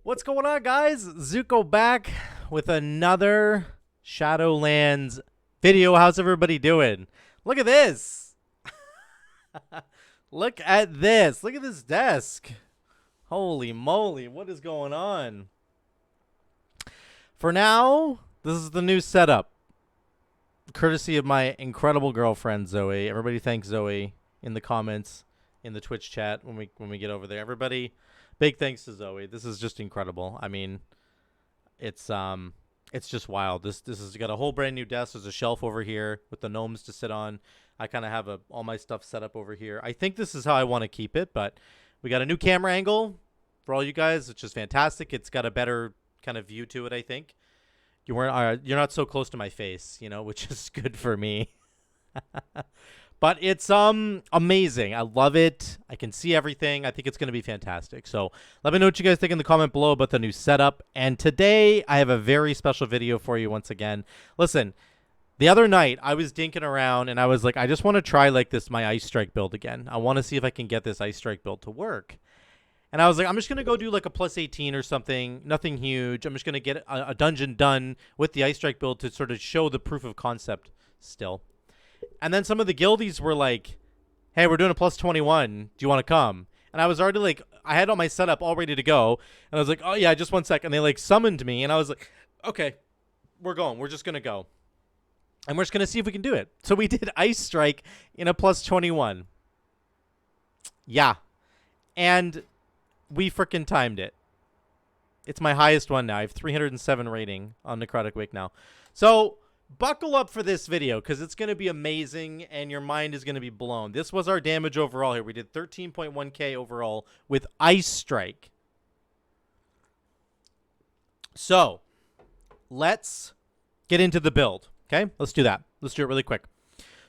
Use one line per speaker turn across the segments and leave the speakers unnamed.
What's going on, guys? Zuko back with another Shadowlands video. How's everybody doing? Look at this. Look at this. Look at this desk. Holy moly, what is going on? For now, this is the new setup. Courtesy of my incredible girlfriend, Zoe. Everybody thanks Zoe in the comments, in the Twitch chat when we get over there. Everybody, big thanks to Zoe. This is just incredible. I mean, it's just wild. This has got a whole brand new desk. There's a shelf over here with the gnomes to sit on. I kind of have all my stuff set up over here. I think this is how I want to keep it, but we got a new camera angle for all you guys, which is fantastic. It's got a better kind of view to it, I think. You're not so close to my face, you know, which is good for me. But it's amazing. I love it. I can see everything. I think it's going to be fantastic. So let me know what you guys think in the comment below about the new setup. And today I have a very special video for you once again. Listen, the other night I was dinking around and I was like, I just want to try like my Ice Strike build again. I want to see if I can get this Ice Strike build to work. And I was like, I'm just going to go do like a plus 18 or something. Nothing huge. I'm just going to get a dungeon done with the Ice Strike build to sort of show the proof of concept still. And then some of the guildies were like, hey, we're doing a plus 21. Do you want to come? And I was already like, I had all my setup all ready to go. And I was like, oh, yeah, just 1 second. And they like summoned me. And I was like, okay, we're going. We're just going to go. And we're just going to see if we can do it. So we did Ice Strike in a plus 21. Yeah. And we freaking timed it. It's my highest one now. I have 307 rating on Necrotic Wake now. So buckle up for this video because it's going to be amazing and your mind is going to be blown. This was our damage overall here. We did 13.1k overall with Ice Strike. So let's get into the build. Okay, let's do that. Let's do it really quick.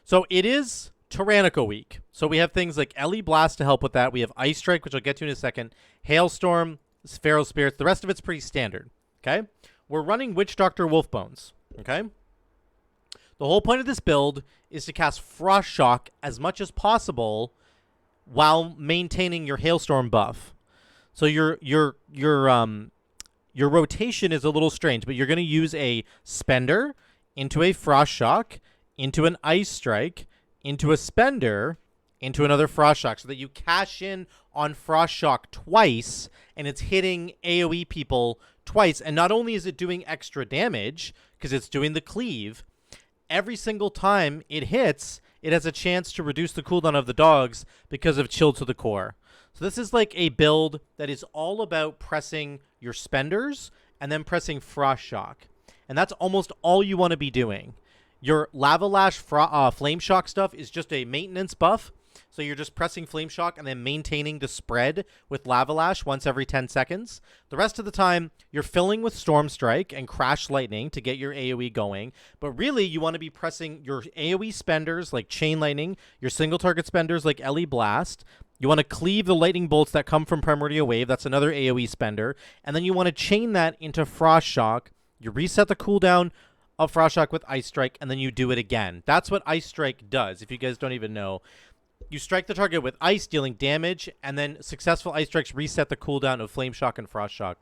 So it is Tyrannical Week. So we have things like Ellie Blast to help with that. We have Ice Strike, which I'll get to in a second. Hailstorm, Feral Spirits. The rest of it's pretty standard. Okay, we're running Witch Doctor Wolfbones. Okay. The whole point of this build is to cast Frost Shock as much as possible while maintaining your Hailstorm buff. So your rotation is a little strange, but you're going to use a Spender into a Frost Shock, into an Ice Strike, into a Spender, into another Frost Shock, so that you cash in on Frost Shock twice, and it's hitting AoE people twice. And not only is it doing extra damage, because it's doing the Cleave, every single time it hits, it has a chance to reduce the cooldown of the dogs because of Chill to the Core. So this is like a build that is all about pressing your Spenders and then pressing Frost Shock. And that's almost all you want to be doing. Your Lava Lash Flame Shock stuff is just a maintenance buff. So you're just pressing Flame Shock and then maintaining the spread with Lava Lash once every 10 seconds. The rest of the time, you're filling with Storm Strike and Crash Lightning to get your AoE going. But really, you want to be pressing your AoE spenders like Chain Lightning, your single target spenders like Ellie Blast. You want to cleave the lightning bolts that come from Primordial Wave. That's another AoE spender. And then you want to chain that into Frost Shock. You reset the cooldown of Frost Shock with Ice Strike, and then you do it again. That's what Ice Strike does, if you guys don't even know. You strike the target with ice, dealing damage, and then successful Ice Strikes reset the cooldown of Flame Shock and Frost Shock.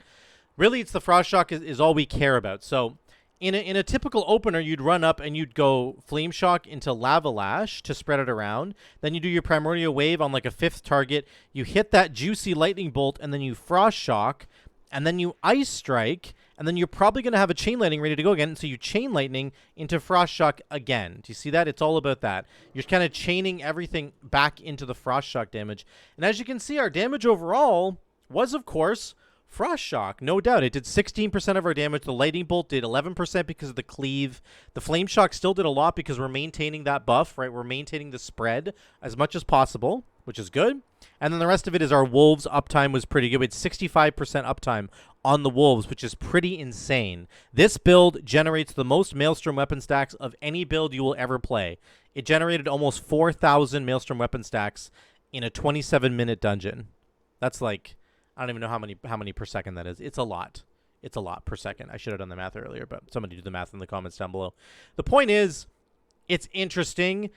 Really, it's the Frost Shock is all we care about. So in a typical opener, you'd run up and you'd go Flame Shock into Lava Lash to spread it around. Then you do your Primordial Wave on like a 5th target. You hit that juicy Lightning Bolt, and then you Frost Shock, and then you Ice Strike, and then you're probably going to have a Chain Lightning ready to go again, so you Chain Lightning into Frost Shock again. Do you see that? It's all about that. You're kind of chaining everything back into the Frost Shock damage. And as you can see, our damage overall was, of course, Frost Shock. No doubt. It did 16% of our damage. The Lightning Bolt did 11% because of the Cleave. The Flame Shock still did a lot because we're maintaining that buff, right? We're maintaining the spread as much as possible, which is good. And then the rest of it is our Wolves uptime was pretty good. We had 65% uptime on the Wolves, which is pretty insane. This build generates the most Maelstrom weapon stacks of any build you will ever play. It generated almost 4,000 Maelstrom weapon stacks in a 27-minute dungeon. That's like, I don't even know how many per second that is. It's a lot. It's a lot per second. I should have done the math earlier, but somebody do the math in the comments down below. The point is, it's interesting.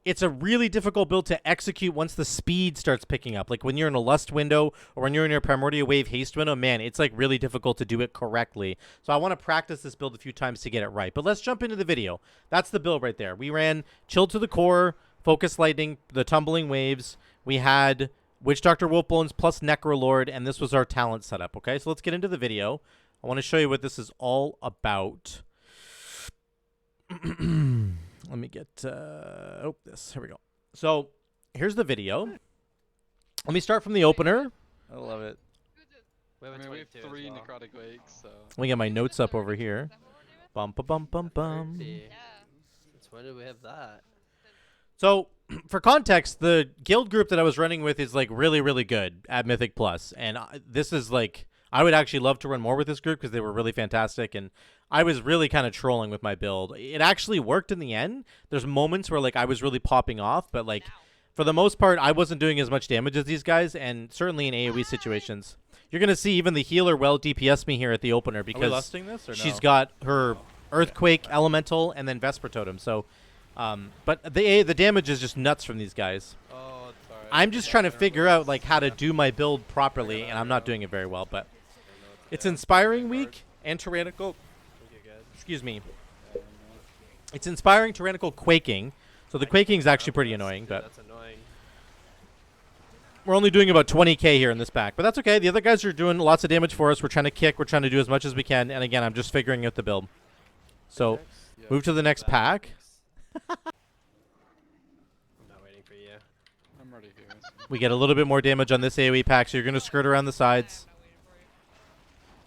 it's a really difficult build to execute once the speed starts picking up. Like when you're in a Lust window or when you're in your Primordial Wave haste window, man, it's like really difficult to do it correctly. So I want to practice this build a few times to get it right. But let's jump into the video. That's the build right there. We ran Chill to the Core, Focus Lightning, the Tumbling Waves. We had Witch Doctor Wolfbones plus Necrolord, and this was our talent setup, okay? So let's get into the video. I want to show you what this is all about. Let me get, this. Here we go. So here's the video. Let me start from the opener.
I love it.
We have 3 necrotic wakes, so.
Let me get my notes up over here. Bum, ba, bum, bum, bum.
Since when did we have that?
So, for context, the guild group that I was running with is, like, really, really good at Mythic Plus. And this is, like, I would actually love to run more with this group because they were really fantastic. And I was really kind of trolling with my build. It actually worked in the end. There's moments where, like, I was really popping off. But, like, for the most part, I wasn't doing as much damage as these guys. And certainly in AoE situations. You're going to see even the healer well DPS me here at the opener because
lusting this or no?
she's got her Earthquake, Elemental, and then Vesper Totem. So... but the damage is just nuts from these guys.
Oh, it's alright.
I'm just trying to figure out like how to do my build properly, and I'm not doing it very well. But it's Inspiring Week and Tyrannical. Excuse me. It's Inspiring, Tyrannical, Quaking. So the Quaking is actually pretty annoying, but
That's annoying.
we're only doing about 20k here in this pack. But that's okay. The other guys are doing lots of damage for us. We're trying to kick. We're trying to do as much as we can. And again, I'm just figuring out the build. So move to the next pack.
I'm not waiting for you.
I'm ready here.
We get a little bit more damage on this AoE pack, so you're going to skirt around the sides.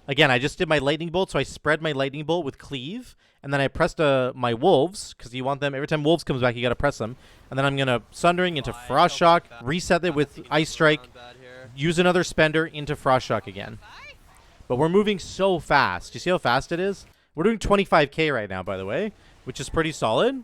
Again, I just did my Lightning Bolt, so I spread my Lightning Bolt with Cleave, and then I pressed my Wolves, because you want them, every time Wolves comes back, you got to press them. And then I'm going to Sundering into Frost Shock, reset it with Ice Strike, use another Spender into Frost Shock again. But we're moving so fast. You see how fast it is? We're doing 25k right now, by the way, which is pretty solid.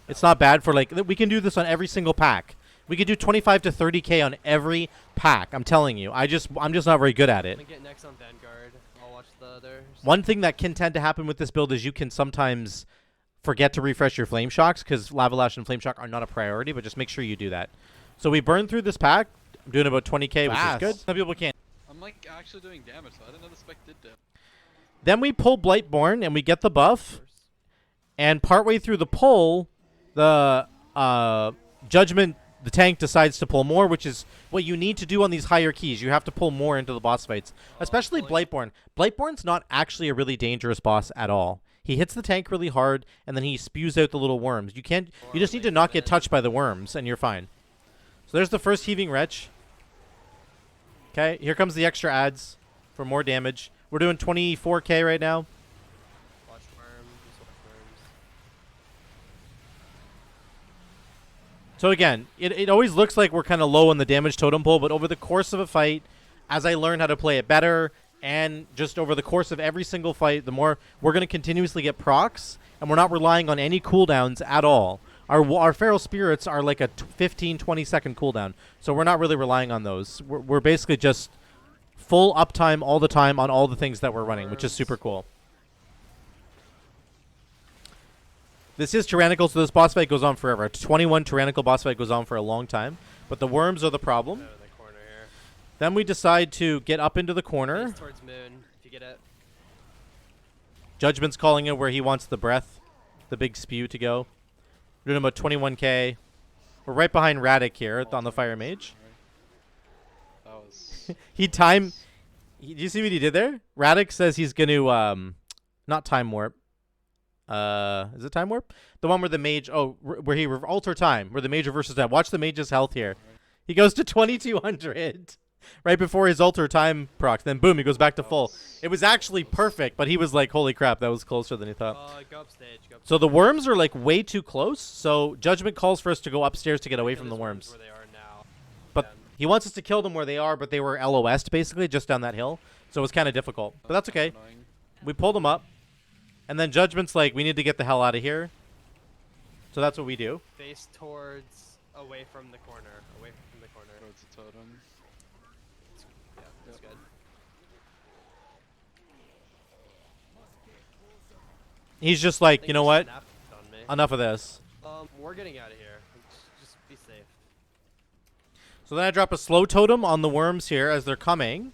It's not bad for, like, we can do this on every single pack. We could do 25 to 30k on every pack. I'm telling you. I'm just not very good at it.
I'm gonna get next on Vanguard. I'll watch the others.
One thing that can tend to happen with this build is you can sometimes forget to refresh your Flame Shocks because Lava Lash and Flame Shock are not a priority, but just make sure you do that. So we burned through this pack. I'm doing about 20k, which is good. Some people can't.
I'm like actually doing damage, so I didn't know the spec did damage.
Then we pull Blightbone and we get the buff. And partway through the pull, the Judgment, the tank decides to pull more, which is what you need to do on these higher keys. You have to pull more into the boss fights, especially Blightbone. Blightborn's not actually a really dangerous boss at all. He hits the tank really hard, and then he spews out the little worms. You just need to not get touched by the worms, and you're fine. So there's the first Heaving Wretch. Okay, here comes the extra adds for more damage. We're doing 24k right now.
Watch worms. Just watch worms.
So again, it always looks like we're kind of low on the damage totem pole, but over the course of a fight, as I learn how to play it better, and just over the course of every single fight, the more we're going to continuously get procs, and we're not relying on any cooldowns at all. Our Feral Spirits are like a 15-20 second cooldown, so we're not really relying on those. We're basically just full uptime all the time on all the things that we're running, which is super cool. This is Tyrannical, so this boss fight goes on forever. A 21 Tyrannical boss fight goes on for a long time, but the worms are the problem.
Out of the corner here.
Then we decide to get up into the corner.
Face towards moon, if you get it.
Judgment's calling it where he wants the breath, the big spew to go. We're doing about 21k. We're right behind Radic here on the Fire Mage.
That was.
Do you see what he did there? Radic says he's going to, not Time Warp. Is it Time Warp? The one where the mage, where he alter time, where the mage reverses time. Watch the mage's health here. He goes to 2200 right before his alter time proc. Then boom, he goes back to full. It was actually perfect, but he was like, holy crap, that was closer than he thought.
Go upstage.
So the worms are like way too close. So Judgment calls for us to go upstairs to get away from the worms.
Where they are now.
But he wants us to kill them where they are, but they were LOS'd basically just down that hill. So it was kind of difficult. But that's okay.
Annoying.
We pulled them up. And then Judgment's like, we need to get the hell out of here. So that's what we do.
Face towards away from the corner. Away from the corner.
Towards the totem.
Yeah, that's good.
He's just like, you know what?
Snapped on me.
Enough of this.
We're getting out of here.
So then I drop a slow totem on the worms here as they're coming,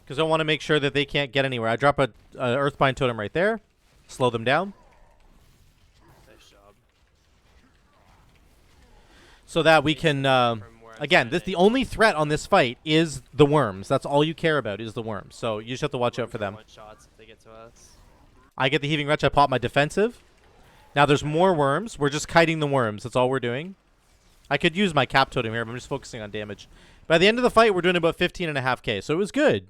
because I want to make sure that they can't get anywhere. I drop a Earthbind totem right there, slow them down.
Nice job.
So that we can, again, the only threat on this fight is the worms. That's all you care about is the worms. So you just have to watch out for them.
One shots if they get to us.
I get the Heaving Wretch. I pop my defensive. Now there's more worms. We're just kiting the worms. That's all we're doing. I could use my cap totem here, but I'm just focusing on damage. By the end of the fight, we're doing about 15.5k, so it was good.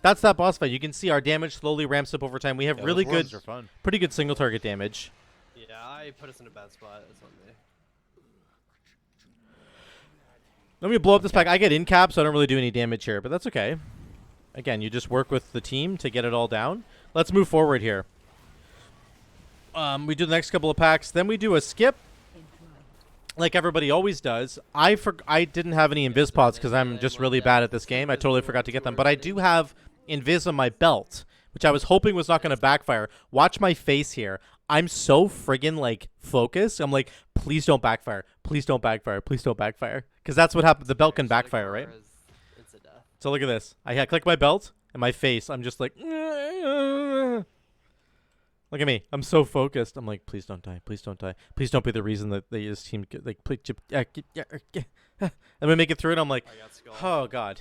That's that boss fight. You can see our damage slowly ramps up over time. We have really good, pretty good single target damage.
Yeah, I put us in a bad spot. That's on me.
Let me blow up this pack. I get in cap, so I don't really do any damage here, but that's okay. Again, you just work with the team to get it all down. Let's move forward here. We do the next couple of packs. Then we do a skip, like everybody always does. I didn't have any invis pods because I'm just really bad at this game. I totally forgot to get them. But I do have invis on my belt, which I was hoping was not going to backfire. Watch my face here. I'm so friggin' like focused. I'm like, please don't backfire. Please don't backfire. Please don't backfire. Because that's what happens. The belt can backfire, right? So look at this. I click my belt and my face. I'm just like, look at me. I'm so focused. I'm like, please don't die. Please don't die. Please don't be the reason that this team like please. I'm gonna make it through it. I'm like, oh god.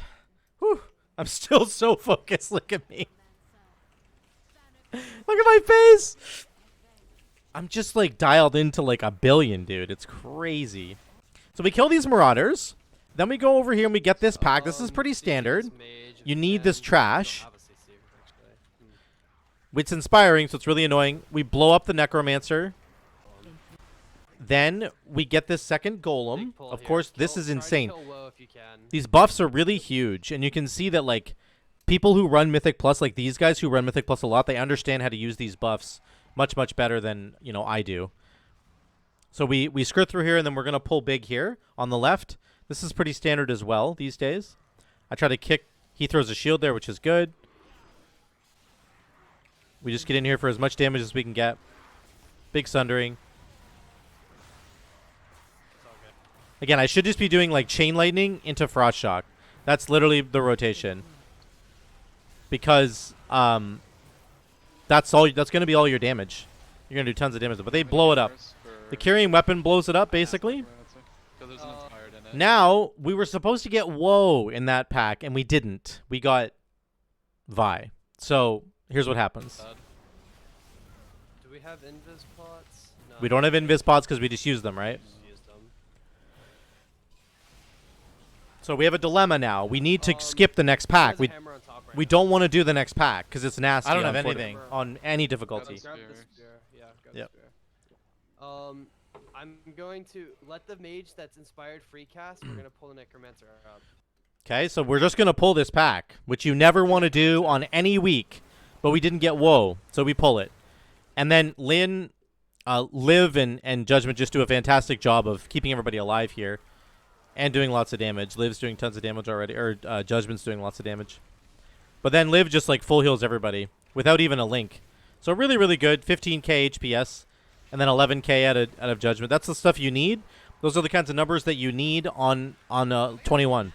Whew. I'm still so focused. Look at me. Look at my face. I'm just like dialed into like a billion, dude. It's crazy. So we kill these marauders. Then we go over here and we get this pack. This is pretty standard. You need this trash. It's inspiring, so it's really annoying. We blow up the Necromancer. Then we get this second Golem. Of course, this is insane. These buffs are really huge, and you can see that like people who run Mythic Plus, like these guys who run Mythic Plus a lot, they understand how to use these buffs much, much better than, you know, I do. So we skirt through here, and then we're going to pull big here on the left. This is pretty standard as well these days. I try to kick. He throws a shield there, which is good. We just get in here for as much damage as we can get. Big Sundering. Again, I should just be doing like Chain Lightning into Frost Shock. That's literally the rotation. Because that's going to be all your damage. You're going to do tons of damage, but they blow it up. The Carrying Weapon blows it up, basically. Now, we were supposed to get Woe in that pack, and we didn't. We got Vi. So, here's what happens.
Do we have invis pots? No.
We don't have invis pots because we just use them, right? So we have a dilemma now. We need to skip the next pack. We don't want to do the next pack because it's nasty.
I don't have anything
on any difficulty.
Yep. I'm going to let the mage that's inspired free cast. We're gonna pull the Necromancer up.
Okay, so we're just gonna pull this pack, which you never want to do on any week, but we didn't get Woe, so we pull it. And then Lynn, Liv, and Judgment just do a fantastic job of keeping everybody alive here. And doing lots of damage. Liv's doing tons of damage already. Or Judgment's doing lots of damage. But then Liv just like full heals everybody. Without even a link. So really, really good. 15k HPS. And then 11k out of Judgment. That's the stuff you need. Those are the kinds of numbers that you need on 21.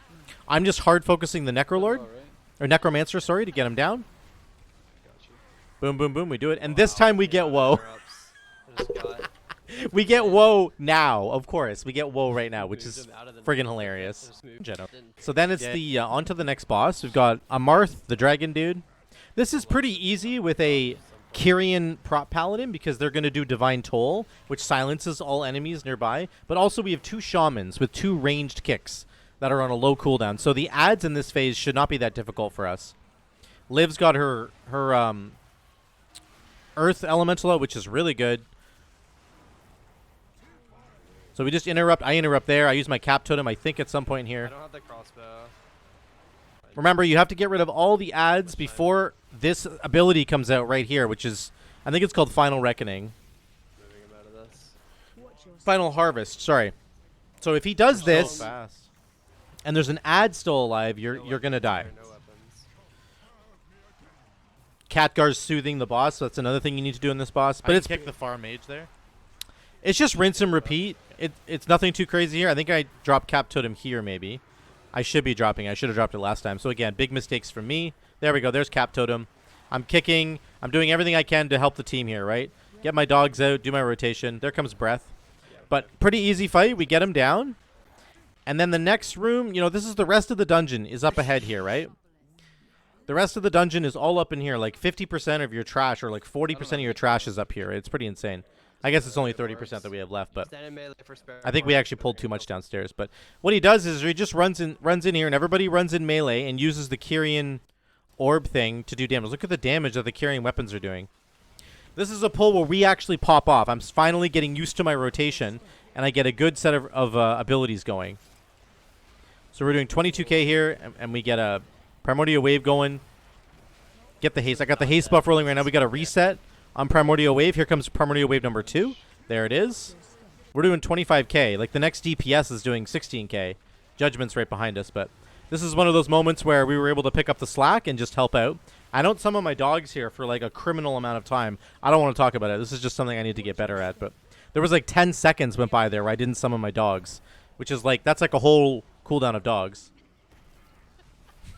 I'm just hard focusing the Necrolord. Or Necromancer, sorry, to get him down. Boom, boom, boom. We do it. And this time we get Woe. We get Woe now, of course. We get Woe right now, which is friggin' hilarious. So then it's the on to the next boss. We've got Amarth, the dragon dude. This is pretty easy with a Kyrian prop paladin because they're going to do Divine Toll, which silences all enemies nearby. But also we have 2 shamans with 2 ranged kicks that are on a low cooldown. So the adds in this phase should not be that difficult for us. Liv's got her Earth Elemental out, which is really good. So we just interrupt. I interrupt there. I use my cap totem, I think, at some point here.
I don't have the crossbow.
Remember, you have to get rid of all the adds before this ability comes out right here, which is, I think it's called Final Reckoning.
Moving him out of this.
Final Harvest, sorry. So if he does this, and there's an ad still alive, you're going to die.
No weapons.
Khadgar's soothing the boss, so that's another thing you need to do in this boss. But it's
kick the far mage there.
It's just rinse and repeat. It's nothing too crazy here. I think I dropped Cap Totem here maybe. I should be dropping. I should have dropped it last time. So again, big mistakes from me. There we go. There's Cap Totem. I'm kicking. I'm doing everything I can to help the team here, right? Get my dogs out, do my rotation. There comes Breath. But pretty easy fight. We get him down. And then the next room, you know, this is the rest of the dungeon is up ahead here, right? The rest of the dungeon is all up in here. Like 50% of your trash or like 40% of your trash is up here. It's pretty insane. I guess it's only 30% that we have left, but I think we actually pulled too much downstairs. But what he does is he just runs in here, and everybody runs in melee and uses the Kyrian orb thing to do damage. Look at the damage that the Kyrian weapons are doing. This is a pull where we actually pop off. I'm finally getting used to my rotation, and I get a good set of abilities going. So we're doing 22k here, and we get a Primordial Wave going. Get the haste. I got the haste buff rolling right now. We got a reset on Primordial Wave. Here comes Primordial Wave number 2. There it is. We're doing 25k. Like the next DPS is doing 16k. Judgment's right behind us, but this is one of those moments where we were able to pick up the slack and just help out. I don't summon my dogs here for like a criminal amount of time. I don't want to talk about it. This is just something I need to get better at, but there was like 10 seconds went by there where I didn't summon my dogs, which is like, that's like a whole cooldown of dogs.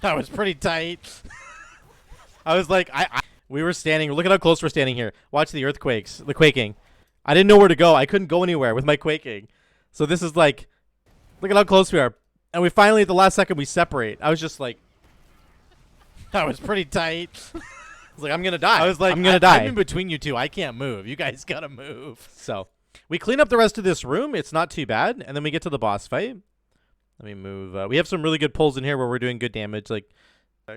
That was pretty tight. I was like, we were standing. Look at how close we're standing here. Watch the earthquakes, the quaking. I didn't know where to go. I couldn't go anywhere with my quaking. So this is like, look at how close we are. And we finally, at the last second, we separate. I was just like, that was pretty tight. I was like, I'm going to die. I was like, I'm going to die. I'm in between you two. I can't move. You guys got to move. So we clean up the rest of this room. It's not too bad. And then we get to the boss fight. Let me move. We have some really good pulls in here where we're doing good damage. Like,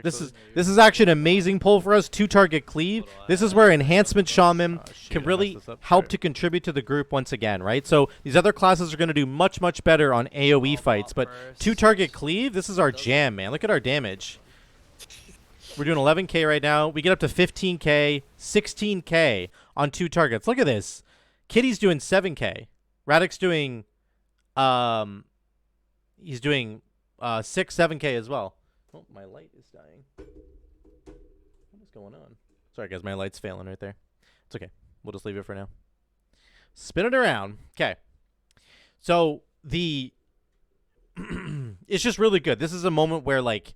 this is actually an amazing pull for us. 2-target cleave. This is where Enhancement Shaman can really help to contribute to the group once again, right? So these other classes are going to do much, much better on AoE fights. But 2-target cleave, this is our jam, man. Look at our damage. We're doing 11k right now. We get up to 15k, 16k on 2 targets. Look at this. Kitty's doing 7k. Radic's doing, he's doing 7k as well. Oh, my light is dying. What is going on? Sorry, guys. My light's failing right there. It's okay. We'll just leave it for now. Spin it around. Okay. So, the... it's just really good. This is a moment where, like,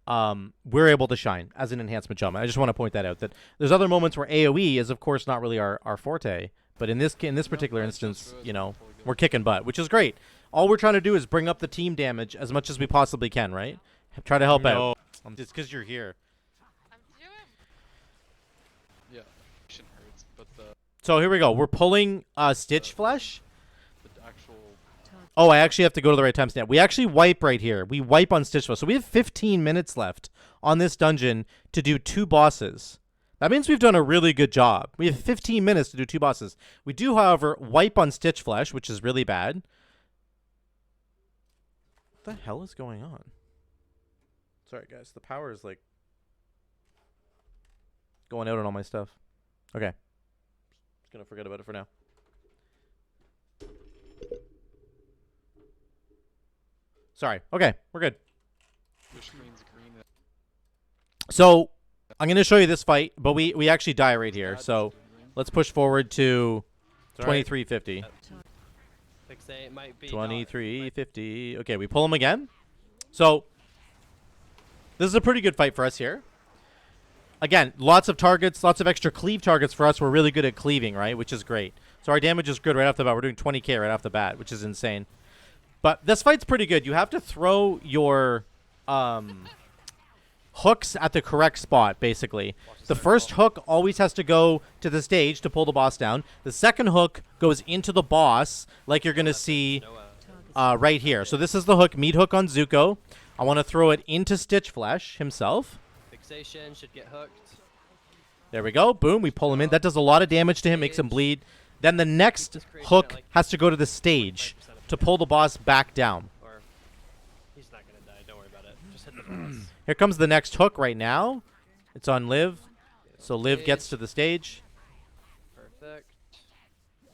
we're able to shine as an enhancement shaman. I just want to point that out. That there's other moments where AoE is, of course, not really our forte. But in this particular instance, you know, we're kicking butt, which is great. All we're trying to do is bring up the team damage as much as we possibly can, right? Try to help out. It's because you're here.
I'm doing. Yeah, shouldn't hurt, but
so here we go. We're pulling Stitchflesh.
The actual.
Oh, I actually have to go to the right timestamp. We actually wipe right here. We wipe on Stitchflesh. So we have 15 minutes left on this dungeon to do 2 bosses. That means we've done a really good job. We have 15 minutes to do 2 bosses. We do, however, wipe on Stitchflesh, which is really bad. What the hell is going on? Sorry, guys. The power is, like, going out on all my stuff. Okay. Just going to forget about it for now. Sorry. Okay. We're good.
Your screen's green.
So, I'm going to show you this fight, but we actually die right here. So, let's push forward to 2350. 2350. Okay, we pull him again. So, this is a pretty good fight for us here. Again, lots of targets, lots of extra cleave targets for us. We're really good at cleaving, right? Which is great. So our damage is good right off the bat. We're doing 20k right off the bat, which is insane. But this fight's pretty good. You have to throw your hooks at the correct spot, basically. The first hook always has to go to the stage to pull the boss down. The second hook goes into the boss, like you're going to see right here. So this is the hook, meat hook on Zuko. I want to throw it into Stitchflesh himself.
Fixation should get hooked.
There we go. Boom. We pull him in. That does a lot of damage to him, makes him bleed. Then the next hook has to go to the stage to pull the boss back down.
Or he's not going to die. Don't worry about it. Just hit the boss.
Here comes the next hook right now. It's on Liv. So Liv gets to the stage.
Perfect.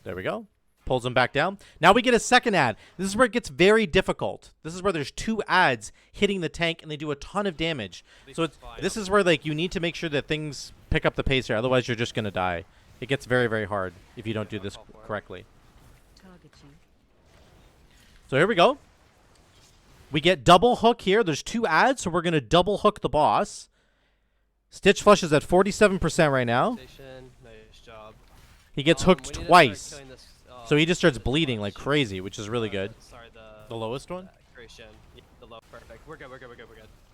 There we go. Pulls him back down. Now we get a second ad. This is where it gets very difficult. This is where there's 2 ads hitting the tank, and they do a ton of damage. So this is where, like, you need to make sure that things pick up the pace here. Otherwise, you're just going to die. It gets very, very hard if you don't do this correctly. So here we go. We get double hook here. There's 2 adds, so we're going to double hook the boss. Stitchflesh is at 47% right now.
Nice job.
He gets hooked twice. So he just starts bleeding like crazy, which is really good.
Sorry,
The lowest one?
Creation. Yeah, the low. Perfect. We're good.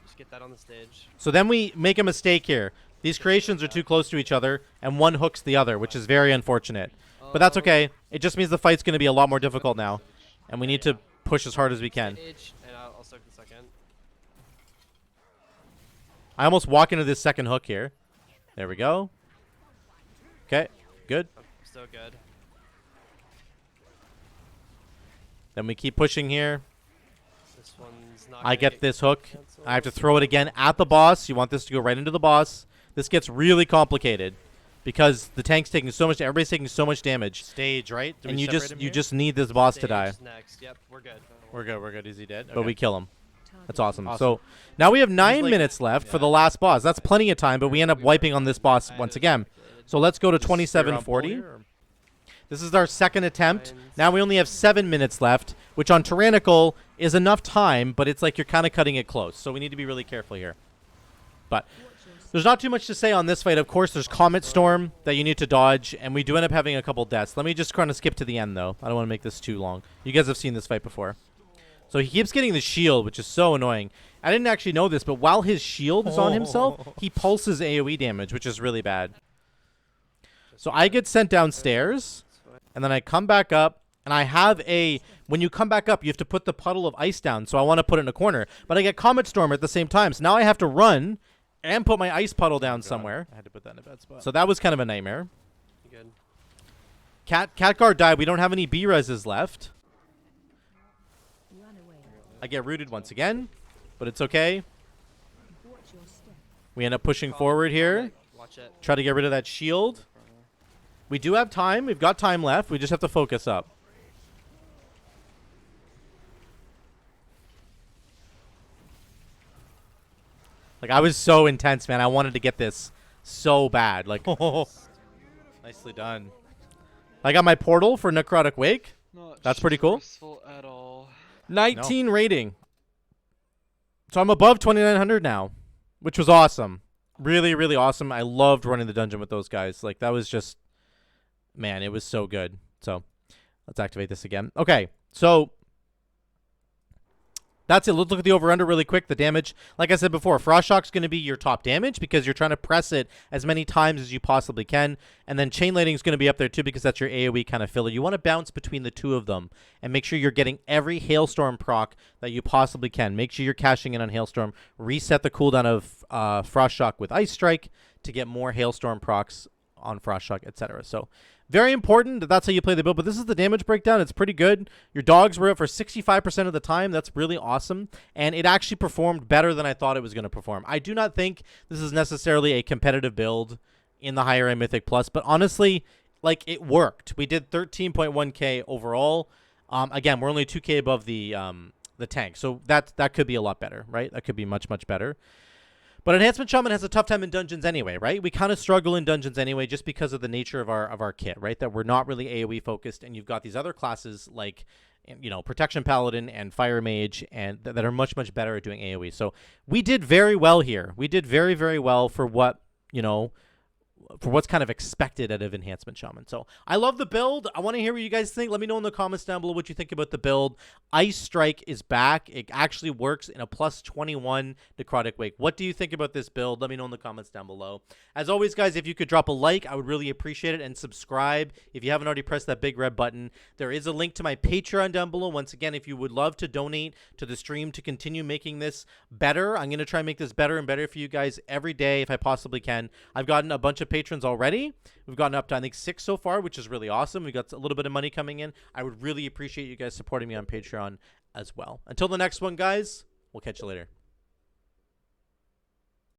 Just get that on the stage.
So then we make a mistake here. These creations are too close to each other, and one hooks the other, which is very unfortunate. But that's okay. It just means the fight's going to be a lot more difficult now, and we need to push as hard as we can.
And I'll soak the second.
I almost walk into this second hook here. There we go. Okay, good.
Still good.
Then we keep pushing here.
This one's not
I
gonna
get this hook.
canceled.
I have to throw it again at the boss. You want this to go right into the boss. This gets really complicated because the tank's taking so much. Everybody's taking so much damage. Stage, right? And you just need this boss to die.
Stage next. Yep, we're good.
We're good. Is he dead?
Okay.
But we kill him. That's awesome. So now we have 9 minutes left for the last boss. That's plenty of time, but we end up wiping on this boss once again. So let's go to 2740. This is our second attempt. Now we only have 7 minutes left, which on Tyrannical is enough time, but it's like you're kind of cutting it close. So we need to be really careful here. But there's not too much to say on this fight. Of course, there's Comet Storm that you need to dodge, and we do end up having a couple deaths. Let me just kind of skip to the end, though. I don't want to make this too long. You guys have seen this fight before. So he keeps getting the shield, which is so annoying. I didn't actually know this, but while his shield is on himself, he pulses AoE damage, which is really bad. So I get sent downstairs, and then I come back up, and I have a... When you come back up, you have to put the puddle of ice down, so I want to put it in a corner. But I get Comet Storm at the same time, so now I have to run and put my ice puddle down somewhere.
I had to put that in a bad spot.
So that was kind of a nightmare.
You good?
Catguard died. We don't have any B-reses left. I get rooted once again, but it's okay. We end up pushing forward here.
Watch it.
Try to get rid of that shield. We do have time. We've got time left. We just have to focus up. Like, I was so intense, man. I wanted to get this so bad. Like, oh, nicely done. I got my portal for Necrotic Wake. That's pretty cool.
At all.
19 rating. So I'm above 2,900 now, which was awesome. Really, really awesome. I loved running the dungeon with those guys. Like, that was just, man, it was so good. So let's activate this again. Okay, so that's it. Let's look at the over-under really quick. The damage, like I said before, Frost Shock's going to be your top damage because you're trying to press it as many times as you possibly can. And then Chain Lightning is going to be up there too because that's your AoE kind of filler. You want to bounce between the two of them and make sure you're getting every Hailstorm proc that you possibly can. Make sure you're cashing in on Hailstorm. Reset the cooldown of Frost Shock with Ice Strike to get more Hailstorm procs on Frost Shock, etc. So very important that that's how you play the build, but this is the damage breakdown. It's pretty good. Your dogs were up for 65% of the time. That's really awesome, and it actually performed better than I thought it was going to perform. I do not think this is necessarily a competitive build in the higher end Mythic Plus, but honestly, like, it worked. We did 13.1k overall. Again, we're only 2k above the tank, so that could be a lot better, right? That could be much, much better. But Enhancement Shaman has a tough time in dungeons anyway, right? We kind of struggle in dungeons anyway just because of the nature of our kit, right? That we're not really AoE focused, and you've got these other classes like, you know, Protection Paladin and Fire Mage and that are much, much better at doing AoE. So we did very well here. We did very, very well for what, you know, for what's kind of expected out of Enhancement Shaman. So I love the build. I want to hear what you guys think. Let me know in the comments down below what you think about the build. Ice Strike is back. It actually works in a plus 21 Necrotic Wake. What do you think about this build? Let me know in the comments down below. As always, guys, if you could drop a like, I would really appreciate it. And subscribe if you haven't already pressed that big red button. There is a link to my Patreon down below. Once again, if you would love to donate to the stream to continue making this better, I'm going to try and make this better and better for you guys every day if I possibly can. I've gotten a bunch of patrons already. We've gotten up to, I think, 6 so far, which is really awesome. We got a little bit of money coming in. I would really appreciate you guys supporting me on Patreon as well. Until the next one, guys, we'll catch you later.